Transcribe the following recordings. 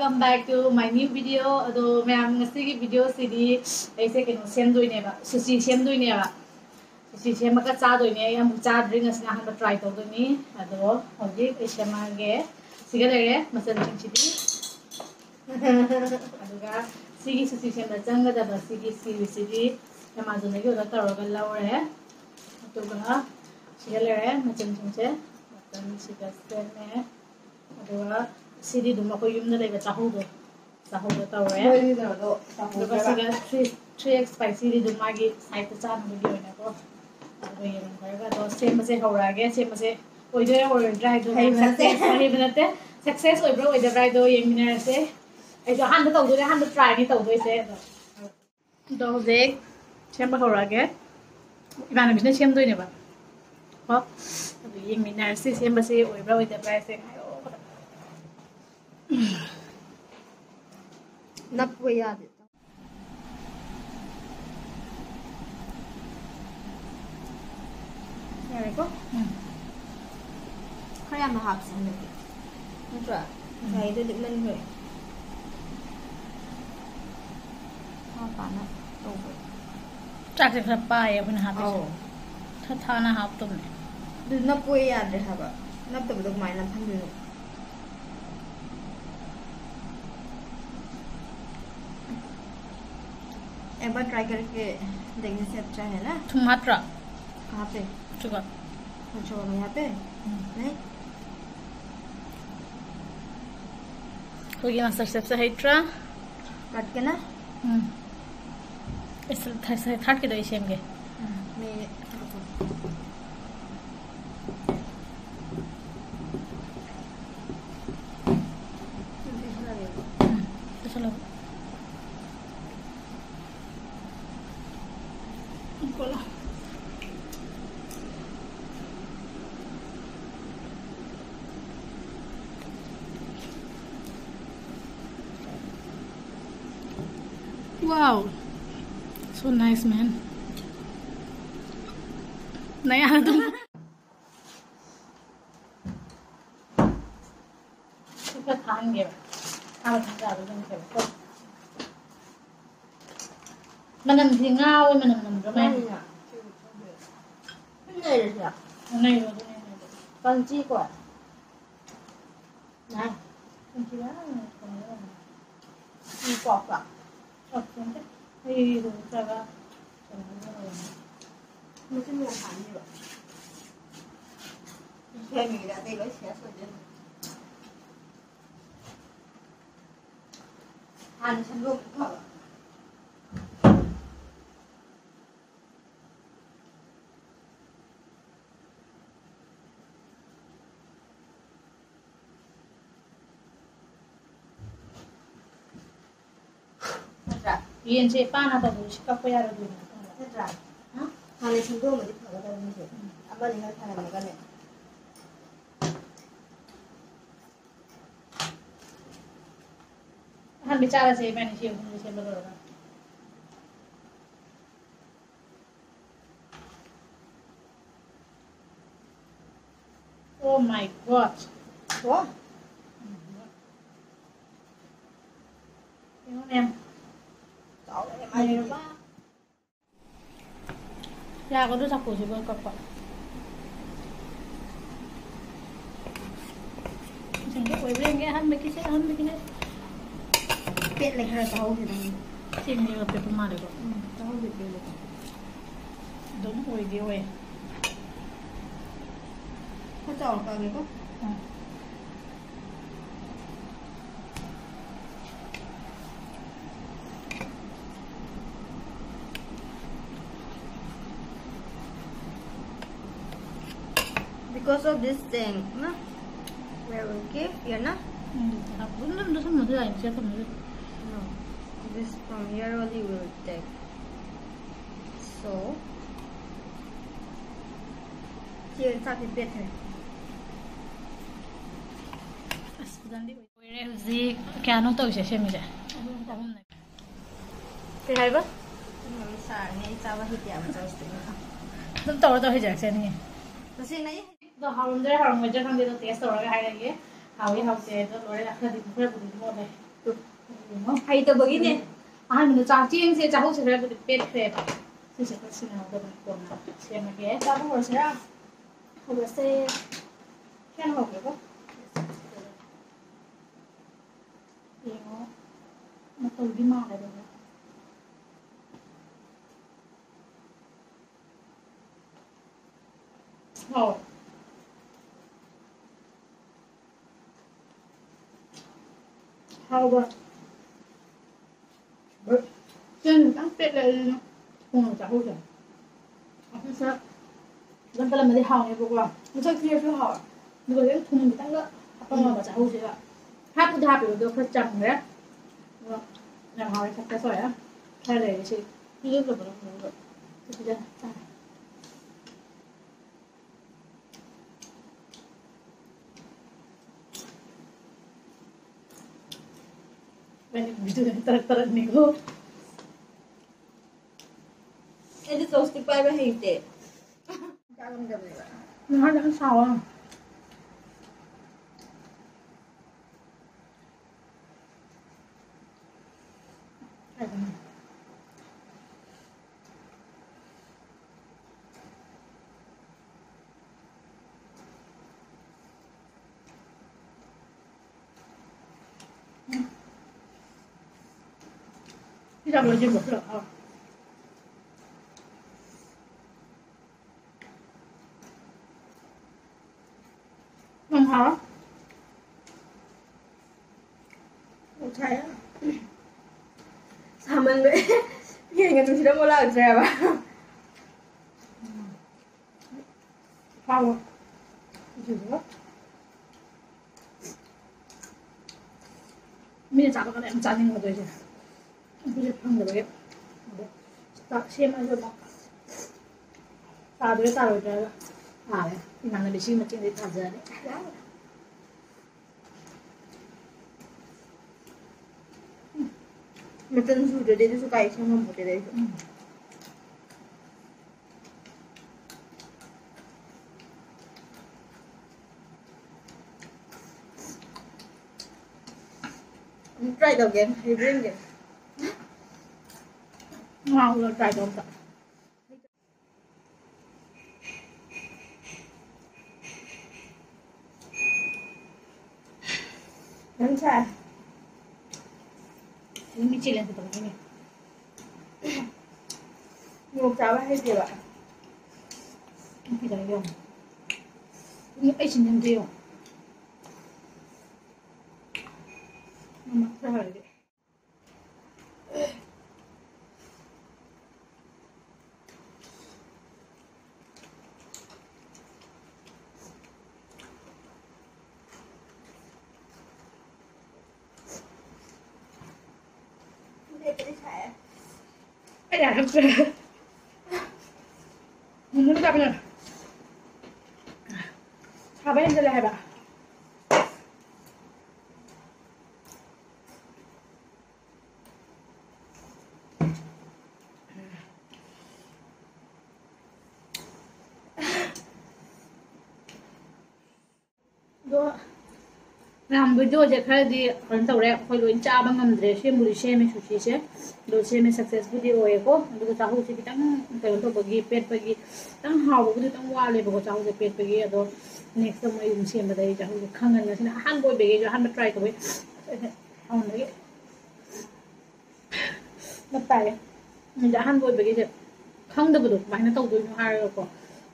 welcome back to my new video. Ado mayam ngasi ki video sidi aise keno sem doine ba sushi sem doine ba sushi sem ka cha doine yam cha drink as na han try to doine ado hoji aise ma ge sigare masal ching chidi ado ga sigi sushi sem da jang da ba sigi sidi amazon ge order taro ga lawre to ga sigare macam ching matan siga stene ado ga sidi duma ko yum na lega tahu do tawre ado siga 3x spicy di duma gi side ta chan video na ko ado yem kar ga do same se hora ge same se oide or dry do success oi bro oide dry do yem na se ai do han do try ni to do se do je sem ba hora ge ibana bi na sem do ne ba ko ado yem na se sem ba se oi bro oide dry se नपो याद है यार को खया में half से नहीं नट्रा नहीं तो दिखने नहीं हाँ पाना तो चाक से खराब पाए अपन हाथ से था ना हाफ तुमने तो नपो याद है हवा नप तो बदक मायना फंड लो एक बार ट्राई करके देखने से अच्छा है ना तुम मात्रा कहाँ पे चुका अच्छा वहाँ यहाँ पे नहीं तो ये मसाज सबसे है ट्रा काट के ना इस थैसे काट के दो इसे हमके मैं चलो बोला wow so nice man नया है तुम इसका खान गया खाना खा रहा हूँ तो Manam singaw, manam namdraman. नहीं रहा नहीं रो नहीं पंची को नहीं पंची ना ये पॉपा अच्छा है ये रो जगह मुझे मुंह खाने लो ये मेरा देखो शेष हो जाए हाँ चल लो खाओ ये इनसे पाना तो दूसरी का कोई यार दूँ नहीं हाँ खाने से दो मुझे खाना था मुझे अब नहीं है खाना मगर नहीं हम बेचारा से मैंने शेव मुझे बदल Oh my God! What? Yung em. Ya, có đứa sắp của chị vợ cọc cọc. Chẳng biết quay bên cái hắn mấy cái này. Biết lại hơi tao thì đang. Xem như là phải mà được không? Tao biết được. Đúng rồi đi ơi. Có chọn vào cái không? Because of this thing, na, where we keep, here, na. No, this from here only will take. So, here it's a bit better. क्या no तो इसे मिले क्या है बा नहीं चावल ही क्या बचा तुम तो ही जाए नहीं तो सी नहीं तो हम मुझे हम तो टेस्ट हो रहा है ये हाउ से तो लोरे रखा दी पूरा पूरी मोले hay tao bagi nè mình cho chiên xe cháu sẽ ra được bếp bếp thì sẽ có xin nào được còn xe mà ghé tao không rồi sẽ ra không có xe khen hộp được không thì nó từ đi mò này được rồi hầu trên các bếp này không cháu hỗ trợ không sao lần cái lần mà đi học này vừa qua nó chơi kia chưa hỏi người ấy thùng mình tăng nữa không mà cháu hỗ trợ hát cũng tháp được phát chậm đấy làm hỏi thật cái sỏi á thay để chị đi được rồi thì giờ bên video này tarat nih go edit sauce ti pa ba hindi kalam gabi ba nó đã sao à cái dòng là gì một lượng không không hả saya sama nggak ya nggak sudah mulai saya ba không dữ mình chả có cái em chán nhưng mà tôi chứ bây giờ không được vậy ta xem ai rồi ta rồi đấy thì nàng là bị xin mà trên đấy thả ra đấy macam sudah dia suka sama putih deh try it again you bring it ngon rồi trai không sợ Đánh xa mình chỉ lên từ cái này một cháu hay gì vậy thì đấy không những ấy chỉ nhân điều mà ra rồi đấy cái này không chơi muốn gặp này hai bên đây là hai bạn làm video जे खर दी run तौरे खoi lion चा बंगम द्रे से मुली से में सुची से दो से में सक्सेसफुल दी ओए को दु चाहू से कितंग कयो तो बगी पेट पगी तंग हाव बगी तंग वाले बगो चाहू से पेट पगी अदो नेक्स्ट टाइम मैं उनसे बदई चाहू से खंगन से हान बोय बेगे जो हान ट्राई करबे हां लगे नताय जा हान बोय बेगे जे खंग दबदो बाइना तौदो हार को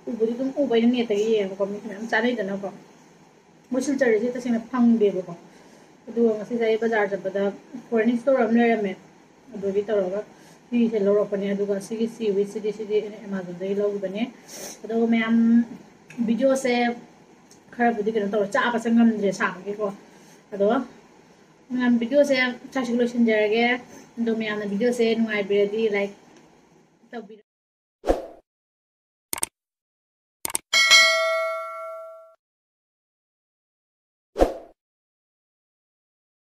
उबदी तुम उबय ने तगी ये को मी हम चानै दना को Mosul चरजे तसेंग फंगदेबको अदुगा ngasi jai bazar jabada foreign store am lerame adugi toroga fi se loropane aduga sigi siwi sidi amazon dai logibane ado ma'am video se khara budi kena tor cha ba sangam dre sa ge ko ado ma'am video se cha solution jarage ado ma'am na video se nungai bredi like